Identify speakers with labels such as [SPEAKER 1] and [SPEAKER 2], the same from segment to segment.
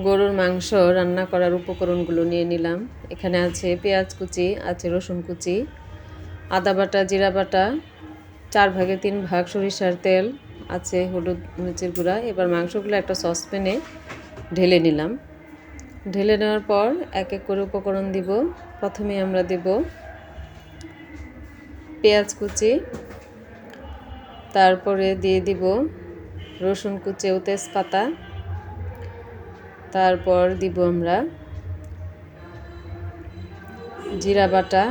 [SPEAKER 1] গরুর মাংস রান্না করার উপকরণগুলো নিয়ে নিলাম। এখানে আছে পেঁয়াজ কুচি, আছে রসুন কুচি, আদা বাটা, জিরা বাটা, 4 ভাগের 3 ভাগ সরিষার তেল, আছে হলুদ মরিচের গুঁড়া। এবার মাংসগুলো একটা সসপ্যানে ঢেলে নিলাম। ঢেলে নেওয়ার পর এক এক করে উপকরণ দিব। প্রথমে আমরা দেব পেঁয়াজ কুচি, তারপরে দিয়ে দিব রসুন কুচি ও তেজপাতা, তারপর দিব আমরা জিরা বাটা,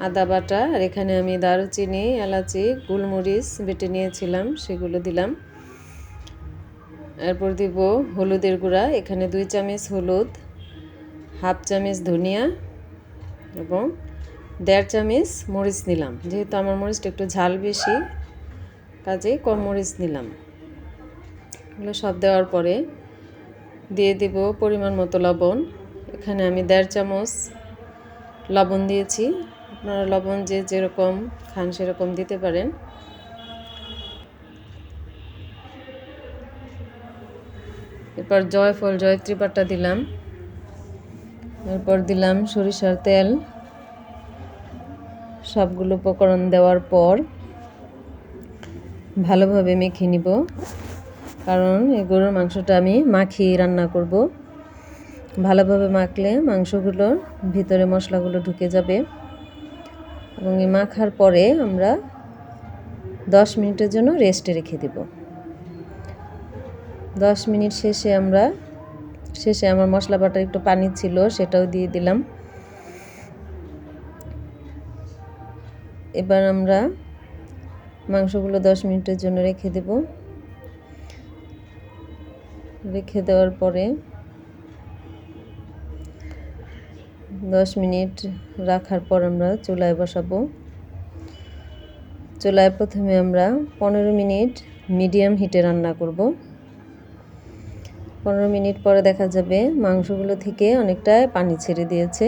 [SPEAKER 1] আদা বাটা, আর এখানে আমি দারুচিনি, এলাচি, গোলমরিচ বেটে নিয়েছিলাম সেগুলো দিলাম। এরপর দিব হলুদের গুঁড়া, এখানে 2 চামচ হলুদ, হাফ চামচ ধনিয়া এবং 1.5 চামচ মরিচ নিলাম। যেহেতু আমার মরিচটা একটু ঝাল বেশি, কাজেই কম মরিচ নিলাম। এগুলো সব দেওয়ার পরে দিয়ে দেব পরিমাণ মতো লবণ। এখানে আমি 1.5 চামচ লবণ দিয়েছি। আপনারা লবণ যে যেরকম খান সেরকম দিতে পারেন। এরপর জয়ফল, জয়ত্রী বাটা দিলাম। এরপর দিলাম সরিষার তেল। সবগুলো উপকরণ দেওয়ার পর ভালোভাবে মেখে নিব, কারণ এই গরুর মাংসটা আমি মাখিয়ে রান্না করব। ভালোভাবে মাখলে মাংসগুলোর ভিতরে মশলাগুলো ঢুকে যাবে। এবং এই মাখার পরে আমরা 10 মিনিটের জন্য রেস্টে রেখে দেব। 10 মিনিট শেষে আমার মশলা বাটার একটু পানি ছিল, সেটাও দিয়ে দিলাম। এবার আমরা মাংসগুলো 10 মিনিটের জন্য রেখে দেব। রেখে দেওয়ার পরে 10 মিনিট রাখার পর আমরা চুলায় বসাবো। চুলায় প্রথমে আমরা 15 মিনিট মিডিয়াম হিটে রান্না করব। 15 মিনিট পরে দেখা যাবে মাংসগুলো থেকে অনেকটা পানি ছেড়ে দিয়েছে।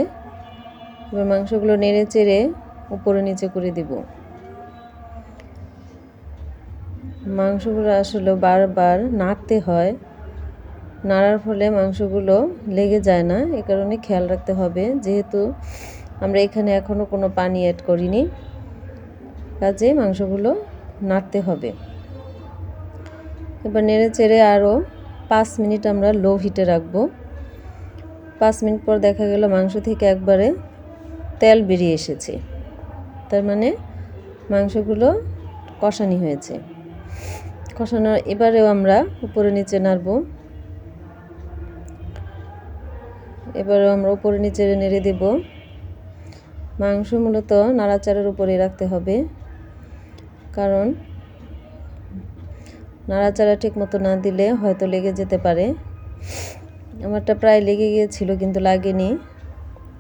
[SPEAKER 1] এবার মাংসগুলো নেড়ে চেড়ে উপরে নিচে করে দেব। মাংসগুলো আসলে বারবার নাড়তে হয়, নাড়ার ফলে মাংসগুলো লেগে যায় না। এ কারণে খেয়াল রাখতে হবে, যেহেতু আমরা এখানে এখনও কোনো পানি অ্যাড করিনি, কাজে মাংসগুলো নাড়তে হবে। এবার নেড়ে চেড়ে আরও 5 মিনিট আমরা লো হিটে রাখবো। 5 মিনিট পর দেখা গেল মাংস থেকে একবারে তেল বেরিয়ে এসেছে, তার মানে মাংসগুলো কষানি হয়েছে। কষানোর এবারেও আমরা উপরে নিচে নাড়ব। এবারেও আমরা উপরে নিচে নেড়ে দেব। মাংস মূলত নাড়াচাড়ার উপরে রাখতে হবে, কারণ নাড়াচাড়া ঠিক মতো না দিলে হয়তো লেগে যেতে পারে। আমারটা প্রায় লেগে গিয়েছিল, কিন্তু লাগেনি,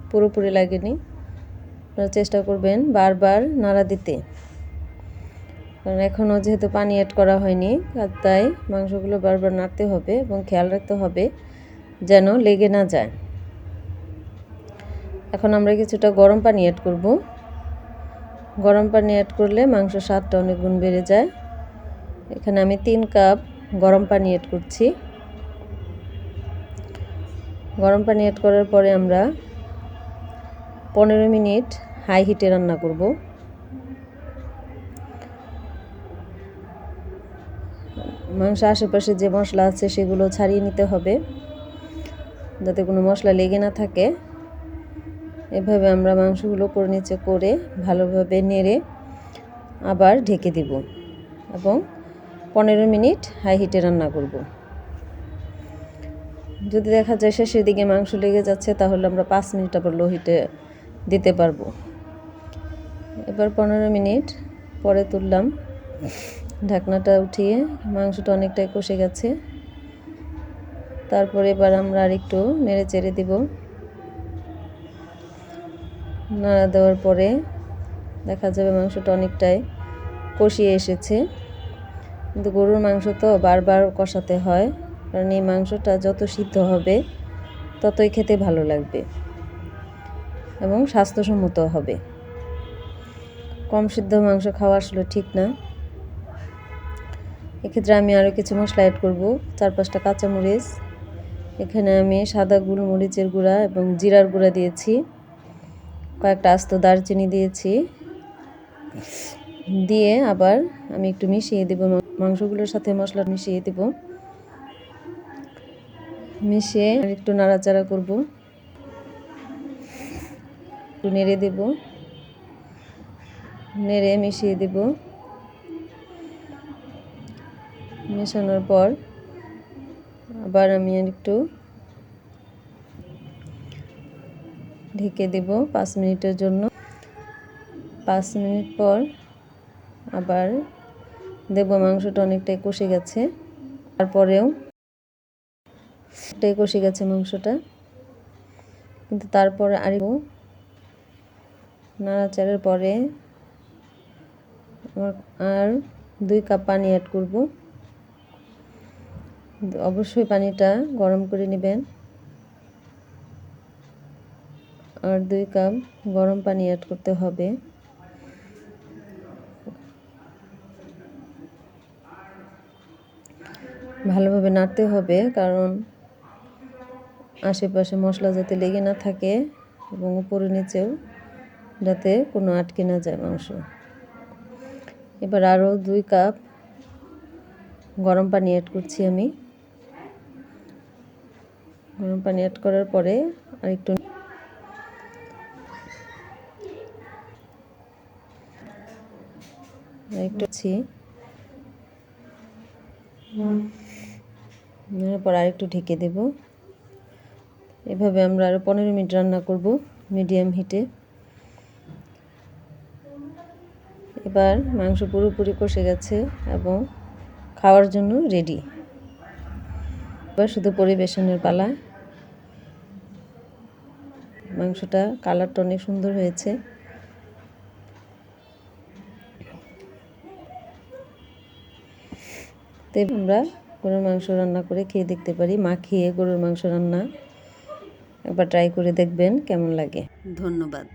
[SPEAKER 1] পুরোপুরি লাগেনি। আপনারা চেষ্টা করবেন বারবার নাড়া দিতে, কারণ এখনও যেহেতু পানি অ্যাড করা হয়নি, তাই মাংসগুলো বারবার নাড়তে হবে এবং খেয়াল রাখতে হবে যেন লেগে না যায়। এখন আমরা কিছুটা গরম পানি অ্যাড করব। গরম পানি অ্যাড করলে মাংসের স্বাদটা অনেক গুণ বেড়ে যায়। এখানে আমি 3 কাপ গরম পানি অ্যাড করছি। গরম পানি অ্যাড করার পরে আমরা 15 মিনিট হাই হিটে রান্না করব। মাংস আশেপাশে যে মশলা আছে সেগুলো ছাড়িয়ে নিতে হবে, যাতে কোনো মশলা লেগে না থাকে। এভাবে আমরা মাংসগুলো উপর নিচে করে ভালোভাবে নেড়ে আবার ঢেকে দিব এবং 15 মিনিট হাই হিটে রান্না করব। যদি দেখা যায় শেষের দিকে মাংস লেগে যাচ্ছে, তাহলে আমরা 5 মিনিট আবার লো হিটে দিতে পারবো। এবার 15 মিনিট পরে তুললাম, ঢাকনাটা উঠিয়ে মাংসটা অনেকটাই কষে গেছে। তারপরে এবার আমরা আর একটু নেড়ে চেড়ে দিব। নাড়া দেওয়ার পরে দেখা যাবে মাংসটা অনেকটাই কষিয়ে এসেছে। কিন্তু গরুর মাংস তো বারবার কষাতে হয়, কারণ এই মাংসটা যত সিদ্ধ হবে ততই খেতে ভালো লাগবে এবং স্বাস্থ্যসম্মত হবে। কম সিদ্ধ মাংস খাওয়া আসলে ঠিক না। এক্ষেত্রে আমি আরও কিছু মশলা অ্যাড করব। 4-5টা কাঁচামরিচ, এখানে আমি সাদা গোলমরিচের গুঁড়া এবং জিরার গুঁড়া দিয়েছি, কয়েকটা আস্ত দারচিনি দিয়েছি। দিয়ে আবার আমি একটু মিশিয়ে দেব, মাংসগুলোর সাথে মশলা মিশিয়ে দেব। মিশিয়ে একটু নাড়াচাড়া করব, একটু নেড়ে দেব, নেড়ে মিশিয়ে দেব। মেশানোর পর আবার আমি একটু ঢেকে দেব 5 মিনিটের জন্য। 5 মিনিট পর আবার দেব। মাংসটা অনেকটাই কষে গেছে, তারপরেও কষে গেছে মাংসটা, কিন্তু তারপরে আরেকটু নাড়াচাড়ার পরে আর 2 কাপ পানি অ্যাড করব। অবশ্যই পানিটা গরম করে নেবেন। আর 2 কাপ গরম পানি অ্যাড করতে হবে। ভালোভাবে নাড়তে হবে, কারণ আশেপাশে মশলা যাতে লেগে না থাকে এবং উপরে নিচেও যাতে কোনো আটকে না যায় মাংস। এবার আরও 2 কাপ গরম পানি অ্যাড করছি আমি। গরম পানি অ্যাড করার পরে আরেকটু আরেকটু ঢেকে দেব। এভাবে আমরা আরও 15 মিনিট রান্না করব মিডিয়াম হিটে। এবার মাংস পুরোপুরি কষে গেছে এবং খাওয়ার জন্য রেডি। এবার শুধু পরিবেশনের পালা। মাংসটা কালারটা অনেক সুন্দর হয়েছে। তো আমরা গরুর মাংস রান্না করে খেয়ে দেখতে পারি। মাখিয়ে গরুর মাংস রান্না একবার ট্রাই করে দেখবেন কেমন লাগে। ধন্যবাদ।